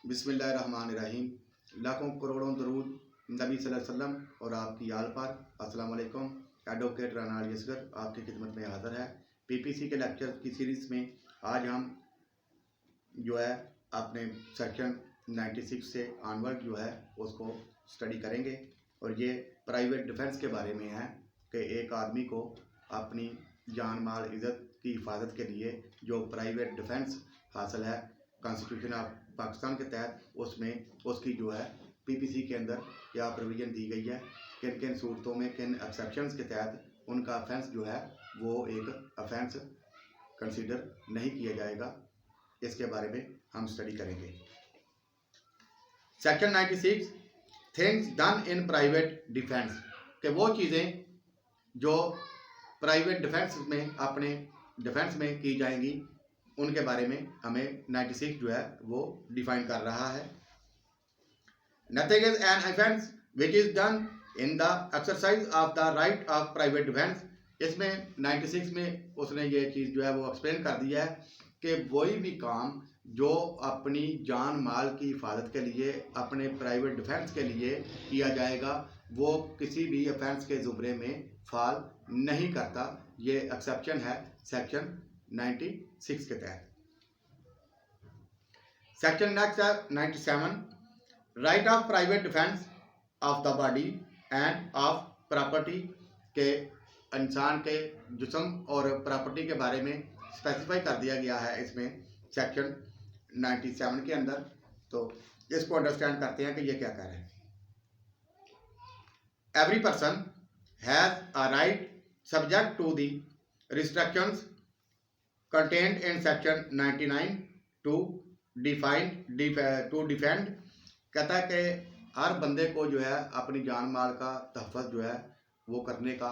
बिस्मिल्लाहिर्रहमानिर्रहीम। लाखों करोड़ों दरूद नबी सल्लल्लाहु अलैहि वसल्लम और आपकी आल पर। अस्सलाम वालेकुम। एडवोकेट राना अली असगर आपकी खिदमत में हाज़िर है। पीपीसी के लेक्चर की सीरीज़ में आज हम जो है अपने सेक्शन 96 से ऑनवर्ड जो है उसको स्टडी करेंगे और ये प्राइवेट डिफेंस के बारे में है कि एक आदमी को अपनी जान माल इज़्ज़त की हिफाजत के लिए जो प्राइवेट डिफेंस हासिल है कॉन्स्टिट्यूशन ऑफ पाकिस्तान के तहत, उसमें उसकी जो है पीपीसी के अंदर क्या प्रोविज़न दी गई है, किन किन सूरतों में किन एक्सेप्शंस के तहत उनका अफेंस जो है वो एक अफेंस कंसीडर नहीं किया जाएगा, इसके बारे में हम स्टडी करेंगे। Section 96 things done in private defence के वो चीज़ें जो प्राइवेट डिफेंस में अपने डिफेंस में की जाएंगी उनके बारे में हमें 96 जो है वो डिफाइन कर रहा है। Nothing is an offence which is done in the exercise of the right of private defence. इसमें 96 में उसने ये चीज़ जो है वो एक्सप्लेन कर दिया है कि वही भी काम जो अपनी जान माल की हिफाजत के लिए अपने प्राइवेट डिफेंस के लिए किया जाएगा वो किसी भी ऑफेंस के ज़ुमरे में फॉल नहीं करता। ये एक्सेप्शन है सेक्शन 96 के तहत। सेक्शन नेक्स्ट है 97 right of private defence of the body end of property के इंसान के जिस्म और प्रॉपर्टी के बारे में स्पेसिफाई कर दिया गया है इसमें सेक्शन 97 के अंदर। तो इसको अंडरस्टैंड करते हैं कि ये क्या कह रहे हैं। Every person has a right subject to the restrictions contained in section 99 to defend कहता है कि हर बंदे को जो है अपनी जान माल का तहफ़्फ़ुज़ जो है वो करने का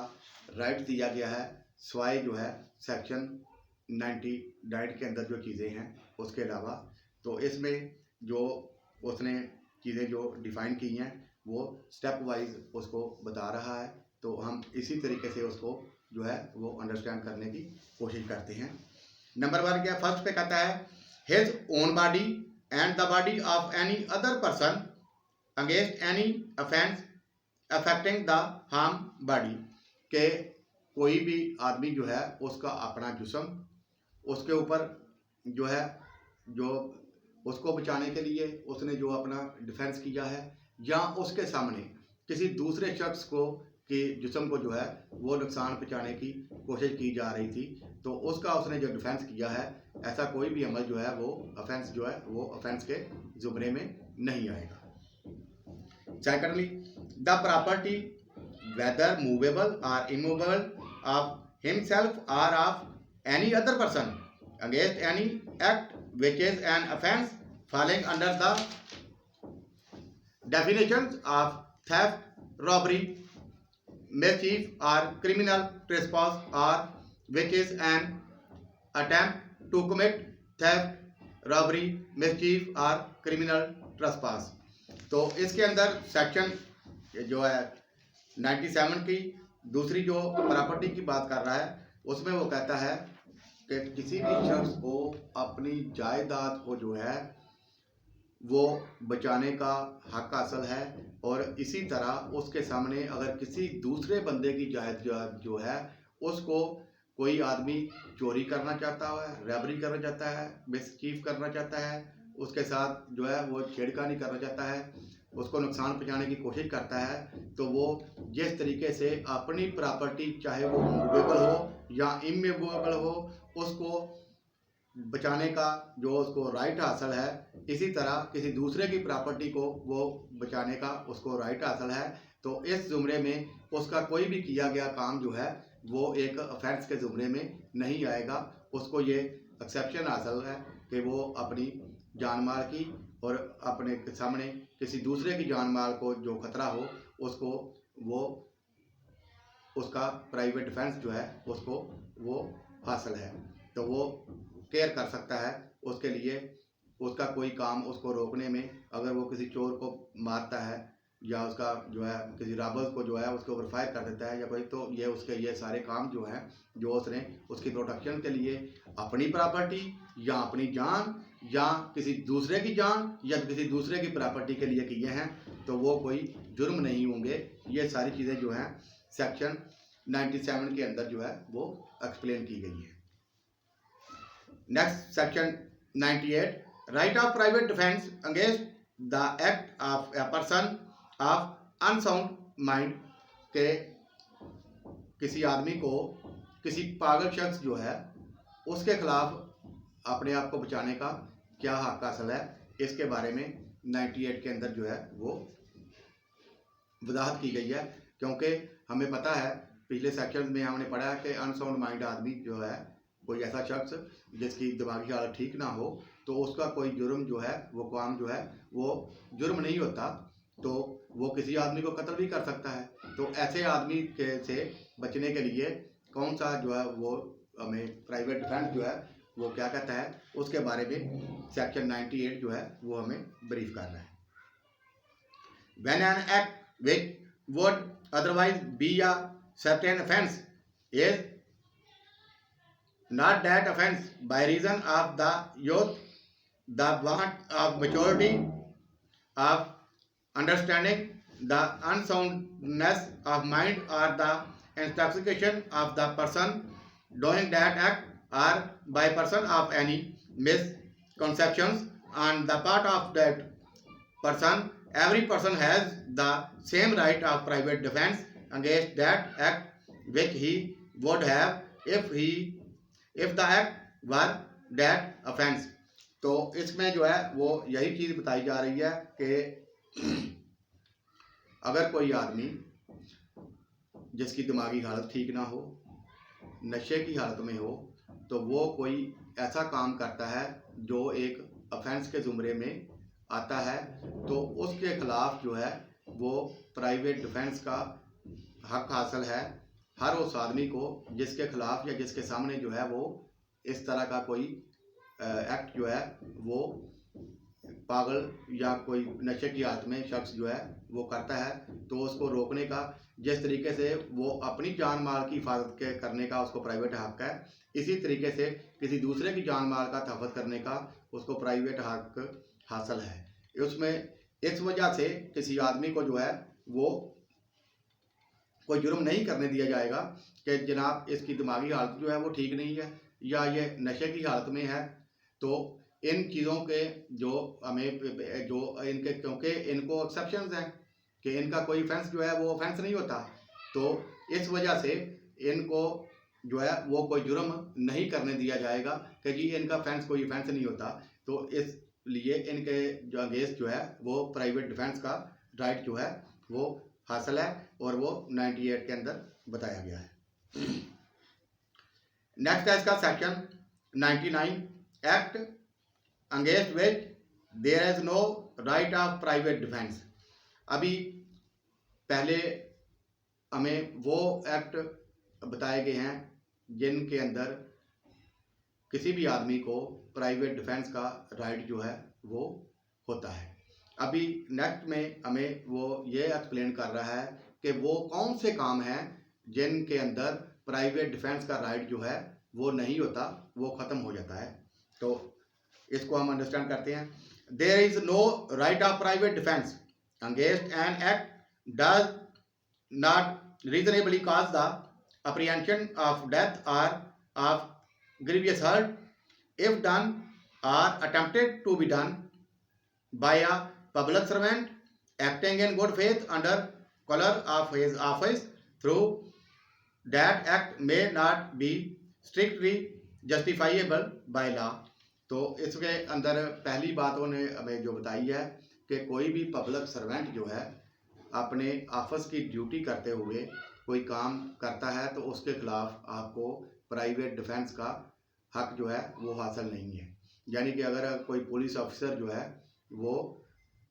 राइट दिया गया है, सिवाय जो है सेक्शन 99 के अंदर जो चीज़ें हैं उसके अलावा। तो इसमें जो उसने चीज़ें जो डिफ़ाइन की हैं वो स्टेप वाइज उसको बता रहा है। तो हम इसी तरीके से उसको जो है वो अंडरस्टैंड करने की कोशिश करते हैं। नंबर 1 क्या फर्स्ट पे कहता है his own body and the body of any other person against any offence affecting the harm body के कोई भी आदमी जो है उसका अपना जिस्म उसके ऊपर जो है जो उसको बचाने के लिए उसने जो अपना डिफेंस किया है या उसके सामने किसी दूसरे शख्स को कि जिस्म को जो है वो नुकसान पहुँचाने की कोशिश की जा रही थी, तो उसका उसने जो डिफेंस किया है ऐसा कोई भी अमल जो है वो ऑफेंस जो है वो ऑफेंस के ज़ुमरे में नहीं आएगा। Secondly the property whether movable और इमूवेबल ऑफ हिमसेल्फ और of any other person against any act which is an offence falling under the definitions of theft, robbery, mischief or criminal trespass or which is an attempt to commit theft, robbery, mischief or criminal trespass। तो इसके अंदर section जो है 97 की दूसरी जो property की बात कर रहा है उसमें वो कहता है कि किसी भी शख्स को अपनी जायदाद को जो है वो बचाने का हक हासिल है और इसी तरह उसके सामने अगर किसी दूसरे बंदे की जायदाद जो है उसको कोई आदमी चोरी करना चाहता है, रैबरी करना चाहता है, मिसचीफ करना चाहता है, उसके साथ जो है वो छेड़खानी करना चाहता है, उसको नुकसान पहुंचाने की कोशिश करता है, तो वो जिस तरीके से अपनी प्रॉपर्टी चाहे वो मूवेबल हो या इमूवेबल हो उसको बचाने का जो उसको राइट हासिल है, इसी तरह किसी दूसरे की प्रॉपर्टी को वो बचाने का उसको राइट हासिल है। तो इस ज़ुमरे में उसका कोई भी किया गया काम जो है वो एक ऑफेंस के ज़ुमरे में नहीं आएगा। उसको ये एक्सेप्शन हासिल है कि वो अपनी जान माल की और अपने सामने किसी दूसरे की जान माल को जो खतरा हो उसको वो उसका प्राइवेट डिफेंस जो है उसको वो हासिल है, तो वो केयर कर सकता है उसके लिए। उसका कोई काम उसको रोकने में अगर वो किसी चोर को मारता है या उसका जो है किसी रॉबर्स को जो है उसके ऊपर फायर कर देता है या कोई, तो ये उसके ये सारे काम जो हैं जो उसने उसकी प्रोटेक्शन के लिए अपनी प्रॉपर्टी या अपनी जान या किसी दूसरे की जान या किसी दूसरे की प्रॉपर्टी के लिए किए हैं तो वो कोई जुर्म नहीं होंगे। ये सारी चीज़ें जो हैं सेक्शन 97 के अंदर जो है वो एक्सप्लेन की गई है। Next section 98, right of private defence against the act of a person of unsound mind के किसी आदमी को किसी पागल शख्स जो है उसके खिलाफ अपने आप को बचाने का क्या हक हासिल है, इसके बारे में 98 के अंदर जो है वो वजाहत की गई है। क्योंकि हमें पता है पिछले सेक्शन में हमने पढ़ा है कि अनसाउंड माइंड आदमी जो है कोई ऐसा शख्स जिसकी दिमागी हालत ठीक ना हो तो उसका कोई जुर्म जो है वो काम जो है वो जुर्म नहीं होता, तो वो किसी आदमी को कत्ल भी कर सकता है। तो ऐसे आदमी के से बचने के लिए कौन सा जो है वो हमें प्राइवेट डिफेंस जो है वो क्या कहता है, उसके बारे में सेक्शन 98 जो है वो हमें ब्रीफ कर रहा है। When an act which would otherwise be a certain offence is not that offence by reason of the youth, the want of maturity, of understanding, the unsoundness of mind, or the intoxication of the person doing that act, or by person of any misconceptions on the part of that person, every person has the same right of private defense against that act which he would have if the act were that offense। तो इसमें जो है वो यही चीज़ बताई जा रही है कि अगर कोई आदमी जिसकी दिमागी हालत ठीक ना हो, नशे की हालत में हो, तो वो कोई ऐसा काम करता है जो एक ऑफेंस के ज़ुमरे में आता है, तो उसके खिलाफ जो है वो प्राइवेट डिफेंस का हक हासिल है हर उस आदमी को जिसके खिलाफ या जिसके सामने जो है वो इस तरह का कोई एक्ट जो है वो पागल या कोई नशे की हालत में शख्स जो है वो करता है, तो उसको रोकने का जिस तरीके से वो अपनी जान माल की हिफाजत के करने का उसको प्राइवेट हक है, इसी तरीके से किसी दूसरे की जान माल का तहफ़्फ़ुज़ करने का उसको प्राइवेट हक हासिल है। उसमें इस वजह से किसी आदमी को जो है वो कोई जुर्म नहीं करने दिया जाएगा कि जनाब इसकी दिमागी हालत जो है वो ठीक नहीं है या ये नशे की हालत में है। तो इन चीज़ों के जो हमें जो इनके क्योंकि इनको एक्सेप्शंस हैं कि इनका कोई ऑफेंस जो है वो ऑफेंस नहीं होता, तो इस वजह से इनको जो है वो कोई जुर्म नहीं करने दिया जाएगा कि जी इनका ऑफेंस कोई ऑफेंस नहीं होता। तो इसलिए इनके जो अगेंस्ट जो है वो प्राइवेट डिफेंस का राइट जो है वो हासिल है और वो 98 के अंदर बताया गया है। नेक्स्ट है इसका section 99, act against which there is no right of private defence. अभी पहले हमें वो एक्ट बताए गए हैं जिनके अंदर किसी भी आदमी को प्राइवेट डिफेंस का राइट जो है वो होता है। अभी नेक्स्ट में हमें वो ये एक्सप्लेन कर रहा है कि वो कौन से काम हैं जिनके अंदर प्राइवेट डिफेंस का राइट जो है वो नहीं होता, वो ख़त्म हो जाता है। तो इसको हम अंडरस्टैंड करते हैं। There is no right of private defence against an act does not reasonably cause the apprehension of death or of grievous hurt if done or attempted to be done by a public servant acting in good faith under color of his office, through that act may not be strictly justifiable by law। तो इसके अंदर पहली बात उन्होंने हमें जो बताई है कि कोई भी पब्लिक सर्वेंट जो है अपने ऑफिस की ड्यूटी करते हुए कोई काम करता है तो उसके खिलाफ आपको प्राइवेट डिफेंस का हक जो है वो हासिल नहीं है। यानी कि अगर कोई पुलिस ऑफिसर जो है वो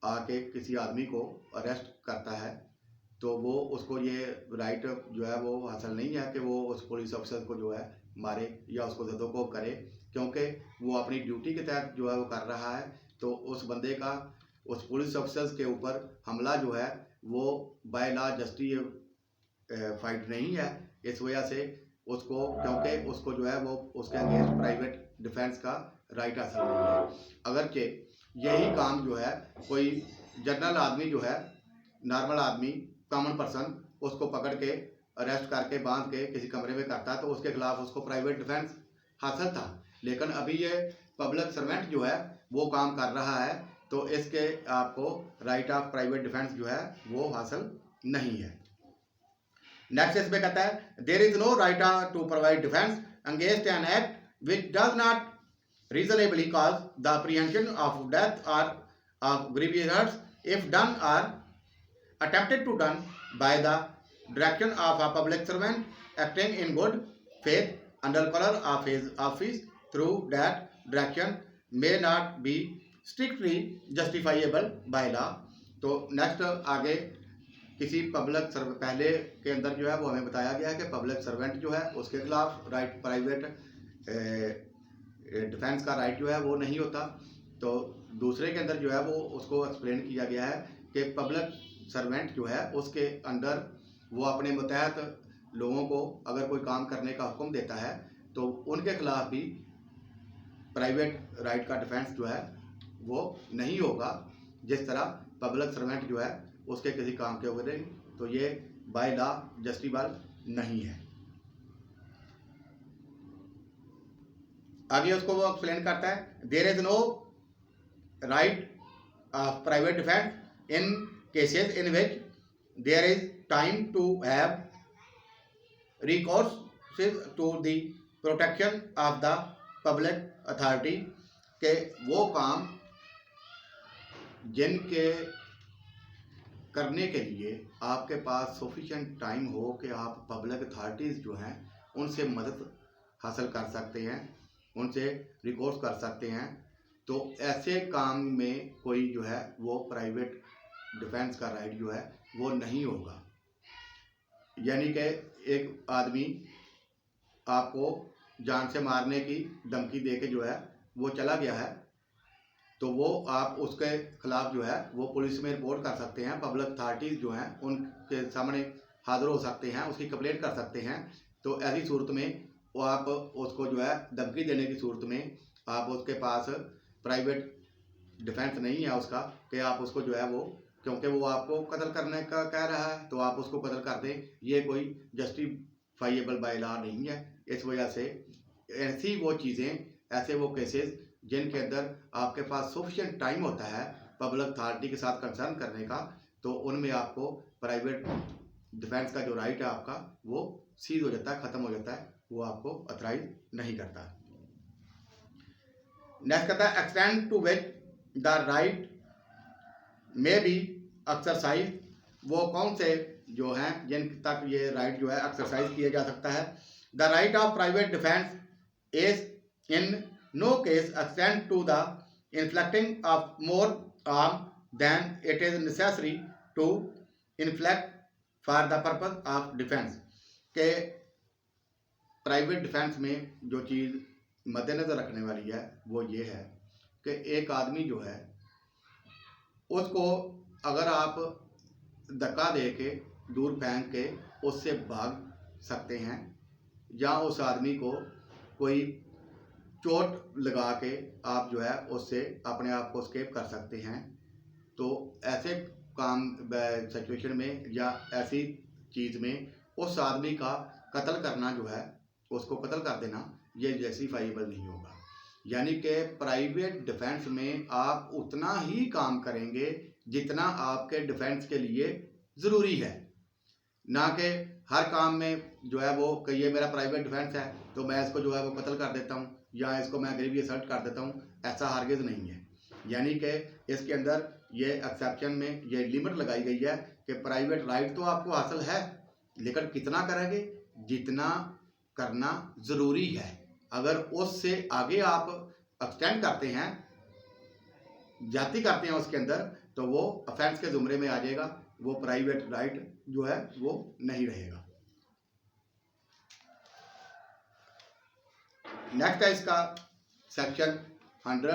आके किसी आदमी को अरेस्ट करता है तो वो उसको ये राइट जो है वो हासिल नहीं है कि वो उस पुलिस ऑफिसर को जो है मारे या उसको ज़दोकोब करे, क्योंकि वो अपनी ड्यूटी के तहत जो है वो कर रहा है। तो उस बंदे का उस पुलिस ऑफिसर के ऊपर हमला जो है वो बाय लॉ जस्टिस फाइट नहीं है। इस वजह से उसको क्योंकि उसको जो है वो उसके अगेंस्ट प्राइवेट डिफेंस का राइट हासिल नहीं है। अगरचे यही काम जो है कोई जनरल आदमी जो है, नॉर्मल आदमी, कॉमन पर्सन उसको पकड़ के अरेस्ट करके बांध के किसी कमरे में करता तो उसके खिलाफ उसको प्राइवेट डिफेंस हासिल था। लेकिन अभी ये पब्लिक सर्वेंट जो है वो काम कर रहा है, तो इसके आपको राइट ऑफ प्राइवेट डिफेंस जो है वो हासिल नहीं है। नेक्स्ट इसमें कहता है there is no right to provide defence against an act which does not reasonably cause the apprehension of death or of grievous hurts if done or attempted to done by the direction of a public servant acting in good faith under color of his office through that direction may not be strictly justifiable by law। तो next आगे किसी public सर्व पहले के अंदर जो है वो हमें बताया गया है कि पब्लिक सर्वेंट जो है उसके खिलाफ राइट प्राइवेट डिफेंस का राइट जो है वो नहीं होता। तो दूसरे के अंदर जो है वो उसको एक्सप्लेन किया गया है कि पब्लिक सर्वेंट जो है उसके अंदर वो अपने मुतहत लोगों को अगर कोई काम करने का हुक्म देता है तो उनके खिलाफ भी प्राइवेट राइट का डिफेंस जो है वो नहीं होगा, जिस तरह पब्लिक सर्वेंट जो है उसके किसी काम के वजह तो ये बाय लॉ जस्टिफाइबल नहीं है। आगे उसको वो एक्सप्लेन करता है there is no right of private defence in cases in which there is time to have recourse to the protection of the public authority, के वो काम जिनके करने के लिए आपके पास सफिशिएंट टाइम हो कि आप पब्लिक अथॉरिटीज़ जो हैं उनसे मदद हासिल कर सकते हैं, उनसे रिकोर्स कर सकते हैं। तो ऐसे काम में कोई जो है वो प्राइवेट डिफेंस का राइट जो है वो नहीं होगा। यानी कि एक आदमी आपको जान से मारने की धमकी दे के जो है वो चला गया है, तो वो आप उसके खिलाफ जो है वो पुलिस में रिपोर्ट कर सकते हैं, पब्लिक अथॉरिटीज़ जो हैं उनके सामने हाजिर हो सकते हैं, उसकी कंप्लेंट कर सकते हैं। तो ऐसी सूरत में वो आप उसको जो है धमकी देने की सूरत में आप उसके पास प्राइवेट डिफेंस नहीं है उसका कि आप उसको जो है वो, क्योंकि वो आपको कत्ल करने का कह रहा है तो आप उसको कत्ल कर दें, ये कोई जस्टिफाइएबल बाय लॉ नहीं है। इस वजह से ऐसी वो चीज़ें, ऐसे वो केसेस जिनके अंदर आपके पास सफिशिएंट टाइम होता है पब्लिक अथॉरिटी के साथ कंसर्न करने का, तो उनमें आपको प्राइवेट डिफेंस का जो राइट है आपका वो सीज हो जाता है, ख़त्म हो जाता है, वो आपको अथराइज नहीं करता। नेक्स्ट कहता है extend to which the right may be exercise, वो कौन से जो हैं जिन तक ये राइट जो है एक्सरसाइज किया जा सकता है। The right of private defence is in no case extend to the inflicting of more harm than it is necessary to inflict for the purpose of defence, के प्राइवेट डिफेंस में जो चीज़ मद्देनज़र रखने वाली है वो ये है कि एक आदमी जो है उसको अगर आप धक्का दे के दूर फेंक के उससे भाग सकते हैं, या उस आदमी को कोई चोट लगा के आप जो है उससे अपने आप को स्केप कर सकते हैं, तो ऐसे काम सिचुएशन में या ऐसी चीज़ में उस आदमी का कत्ल करना जो है, उसको कत्ल कर देना, ये जस्टिफाइबल नहीं होगा। यानी कि प्राइवेट डिफेंस में आप उतना ही काम करेंगे जितना आपके डिफेंस के लिए ज़रूरी है, ना कि हर काम में जो है वो कि ये मेरा प्राइवेट डिफेंस है तो मैं इसको जो है वो कत्ल कर देता हूँ या इसको मैं ग्रेवियस हर्ट कर देता हूँ, ऐसा हरगिज़ नहीं है। यानी कि इसके अंदर ये एक्सेप्शन में ये लिमिट लगाई गई है कि प्राइवेट राइट तो आपको हासिल है, लेकिन कितना करेंगे, जितना करना ज़रूरी है। अगर उससे आगे आप एक्सटेंड करते हैं, जाती करते हैं उसके अंदर, तो वो ऑफेंस के ज़ुमरे में आ जाएगा, वो प्राइवेट राइट जो है वो नहीं रहेगा। नेक्स्ट है इसका सेक्शन 100,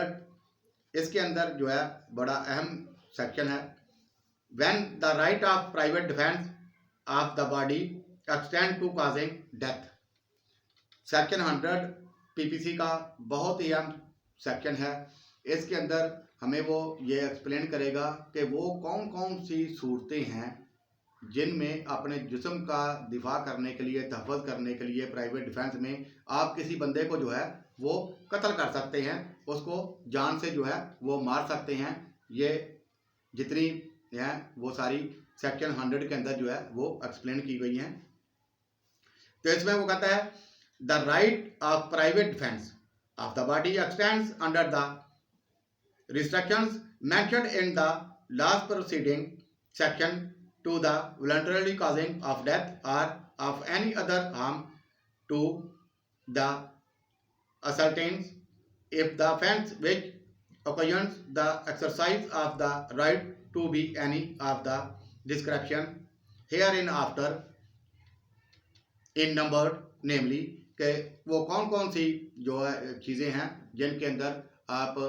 इसके अंदर जो है बड़ा अहम सेक्शन है। When the right of private defence of the body extend to causing death. Section 100 PPC का बहुत ही अहम सेक्शन है। इसके अंदर हमें वो ये एक्सप्लेन करेगा कि वो कौन कौन सी सूरतें हैं जिनमें अपने जिस्म का दिफा करने के लिए, तहफ़्फ़ुज़ करने के लिए, प्राइवेट डिफेंस में आप किसी बंदे को जो है वो कत्ल कर सकते हैं, उसको जान से जो है वो मार सकते हैं। ये जितनी हैं वो सारी सेक्शन 100 के अंदर जो है वो एक्सप्लेन की गई हैं। तो इसमें वो कहता है the right of private defence of the body x tends under the restrictions mentioned in the last proceeding section to the voluntarily causing of death or of any other harm to the ascertains if the offence which occasions the exercise of the right to be any of the description hereinafter in numbered, namely कि वो कौन कौन सी जो है चीज़ें हैं जिनके अंदर आप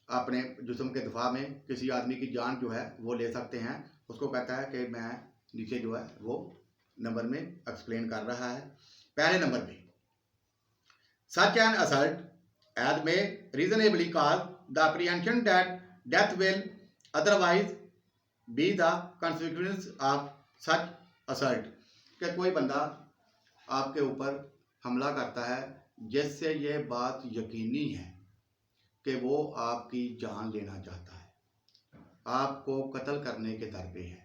अपने जिस्म के दिफा में किसी आदमी की जान जो है वो ले सकते हैं। उसको कहता है कि मैं नीचे जो है वो नंबर में एक्सप्लेन कर रहा है। पहले नंबर पे सच एन असल्ट एज में reasonably cause the apprehension that death will otherwise be the consequence of such assault कि कोई बंदा आपके ऊपर हमला करता है जिससे ये बात यकीनी है कि वो आपकी जान लेना चाहता है, आपको कत्ल करने के दर पे है,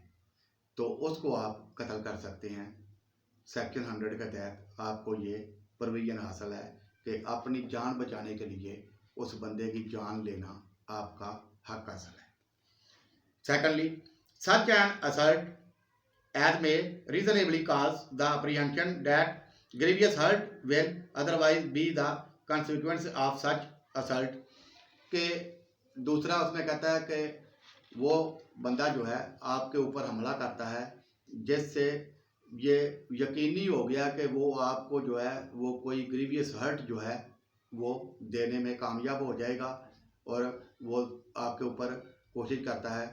तो उसको आप कत्ल कर सकते हैं। सेक्शन 100 के तहत आपको ये प्रोविजन हासिल है कि अपनी जान बचाने के लिए उस बंदे की जान लेना आपका हक हासिल है। Secondly such an assault as में reasonably cause the apprehension that grievous hurt will otherwise be the consequence of such assault के दूसरा उसमें कहता है कि वो बंदा जो है आपके ऊपर हमला करता है जिससे ये यकीनी हो गया कि वो आपको जो है वो कोई ग्रीवियस हर्ट जो है वो देने में कामयाब हो जाएगा और वो आपके ऊपर कोशिश करता है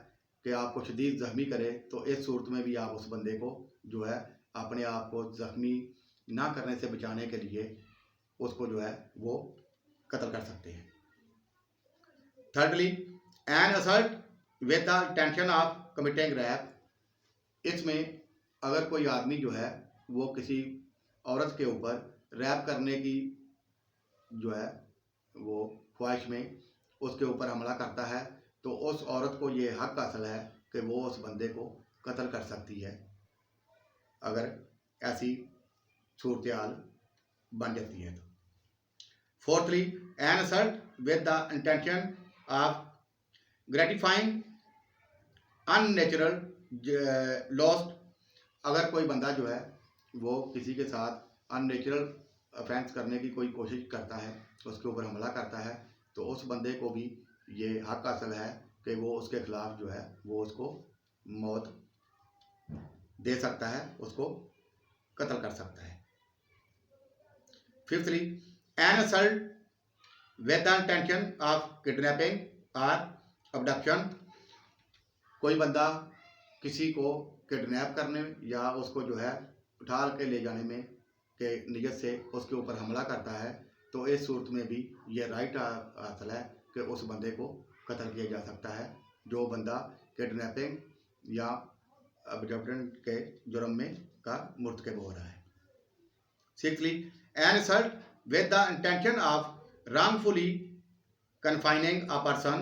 कि आपको शदीद ज़ख्मी करे, तो इस सूरत में भी आप उस बंदे को जो है अपने आप को ज़ख्मी ना करने से बचाने के लिए उसको जो है वो कत्ल कर सकते हैं। Thirdly an assault with the intention of committing rape, इसमें अगर कोई आदमी जो है वो किसी औरत के ऊपर रैप करने की जो है वो ख्वाहिश में उसके ऊपर हमला करता है, तो उस औरत को ये हक हासिल है कि वो उस बंदे को कत्ल कर सकती है अगर ऐसी सूरत हाल बन जाती है तो। Fourthly an assault with the intention of gratifying unnatural lust, अगर कोई बंदा जो है वो किसी के साथ अननेचुरल ऑफेंस करने की कोई कोशिश करता है, उसके ऊपर हमला करता है, तो उस बंदे को भी ये हक हासिल है कि वो उसके खिलाफ जो है वो उसको मौत दे सकता है, उसको कत्ल कर सकता है। Fifthly an assault with the intention of kidnapping और अबडक्शन, कोई बंदा किसी को किडनैप करने या उसको जो है उठा के ले जाने में के नियत से उसके ऊपर हमला करता है, तो इस सूरत में भी ये राइट हासिल है कि उस बंदे को कत्ल किया जा सकता है जो बंदा किडनैपिंग या अबडक्शन के जुर्म में का मुर्तकब हो रहा है। Sixthly an assault with the intention of wrongfully confining a person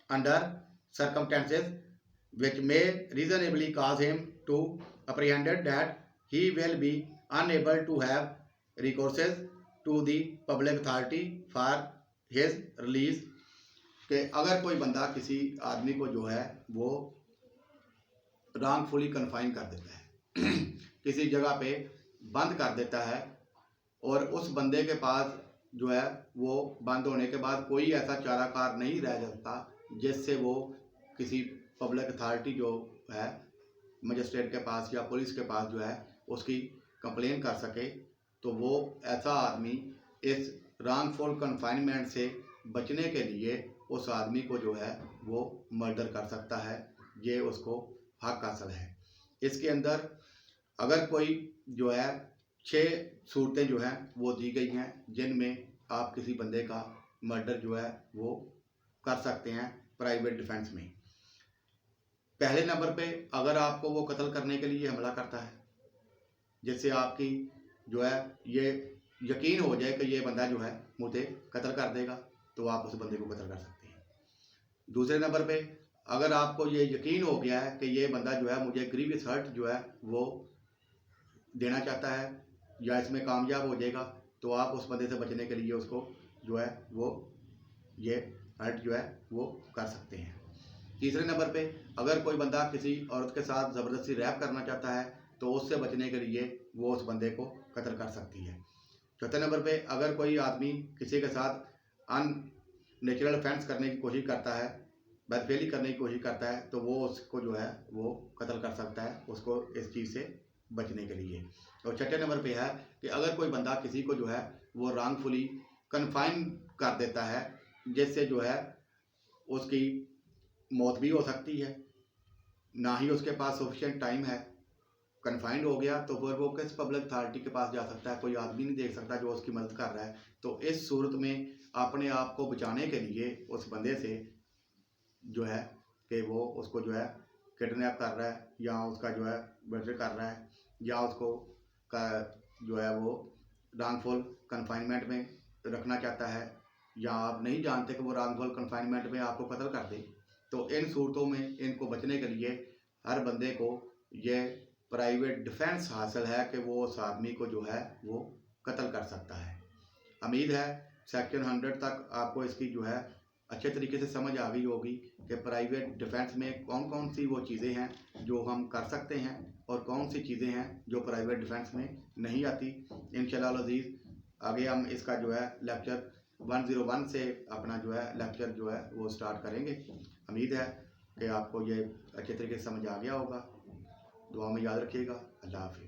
under circumstances which may reasonably cause him to apprehend that he will be unable to have recourse to the public authority for his release, कि अगर कोई बंदा किसी आदमी को जो है वो रॉन्गफुली कन्फाइन कर देता है किसी जगह पे बंद कर देता है और उस बंदे के पास जो है वो बंद होने के बाद कोई ऐसा चाराकार नहीं रह जाता जिससे वो किसी पब्लिक अथॉरिटी जो है मजिस्ट्रेट के पास या पुलिस के पास जो है उसकी कंप्लेन कर सके, तो वो ऐसा आदमी इस रॉन्गफुल कन्फाइनमेंट से बचने के लिए उस आदमी को जो है वो मर्डर कर सकता है। ये उसको हक हासिल है। इसके अंदर अगर कोई जो है 6 सूरतें जो हैं वो दी गई हैं जिनमें आप किसी बंदे का मर्डर जो है वो कर सकते हैं प्राइवेट डिफेंस में। पहले नंबर पे अगर आपको वो कत्ल करने के लिए हमला करता है, जिससे आपकी जो है ये यकीन हो जाए कि ये बंदा जो है मुझे कत्ल कर देगा, तो आप उस बंदे को कत्ल कर सकते हैं। दूसरे नंबर पे अगर आपको ये यकीन हो गया है कि ये बंदा जो है मुझे ग्रीवियस हर्ट जो है वो देना चाहता है या इसमें कामयाब हो जाएगा, तो आप उस बंदे से बचने के लिए उसको जो है वो ये हर्ट जो है वो कर सकते हैं। तीसरे नंबर पे अगर कोई बंदा किसी औरत के साथ ज़बरदस्ती रैप करना चाहता है, तो उससे बचने के लिए वो उस बंदे को कत्ल कर सकती है। चौथे नंबर पे अगर कोई आदमी किसी के साथ अननेचुरल ऑफेंस करने की कोशिश करता है, बदफेली करने की कोशिश करता है, तो वो उसको जो है वो कत्ल कर सकता है उसको इस चीज़ से बचने के लिए। और छठे नंबर पे है कि अगर कोई बंदा किसी को जो है वो रॉन्गफुली कन्फाइन कर देता है, जिससे जो है उसकी मौत भी हो सकती है, ना ही उसके पास सफिशिएंट टाइम है, कन्फाइंड हो गया, तो फिर वो किस पब्लिक अथॉरिटी के पास जा सकता है, कोई आदमी नहीं देख सकता जो उसकी मदद कर रहा है। तो इस सूरत में अपने आप को बचाने के लिए उस बंदे से जो है कि वो उसको जो है किडनैप कर रहा है या उसका जो है मर्डर कर रहा है या उसको का जो है वो रॉन्गफुल कन्फाइनमेंट में रखना चाहता है, या आप नहीं जानते कि वो रॉन्गफुल कन्फाइनमेंट में आपको कत्ल कर दे, तो इन सूरतों में इनको बचने के लिए हर बंदे को ये प्राइवेट डिफेंस हासिल है कि वो उस आदमी को जो है वो कत्ल कर सकता है। उम्मीद है सेक्शन 100 तक आपको इसकी जो है अच्छे तरीके से समझ आ गई होगी कि प्राइवेट डिफेंस में कौन कौन सी वो चीज़ें हैं जो हम कर सकते हैं और कौन सी चीज़ें हैं जो प्राइवेट डिफेंस में नहीं आती। इंशाल्लाह अज़ीज़ आगे हम इसका जो है लेक्चर 101 से अपना जो है लेक्चर जो है वो स्टार्ट करेंगे। उम्मीद है कि आपको ये अच्छे तरीके से समझ आ गया होगा। दुआ में याद रखिएगा। अल्लाह हाफिज़।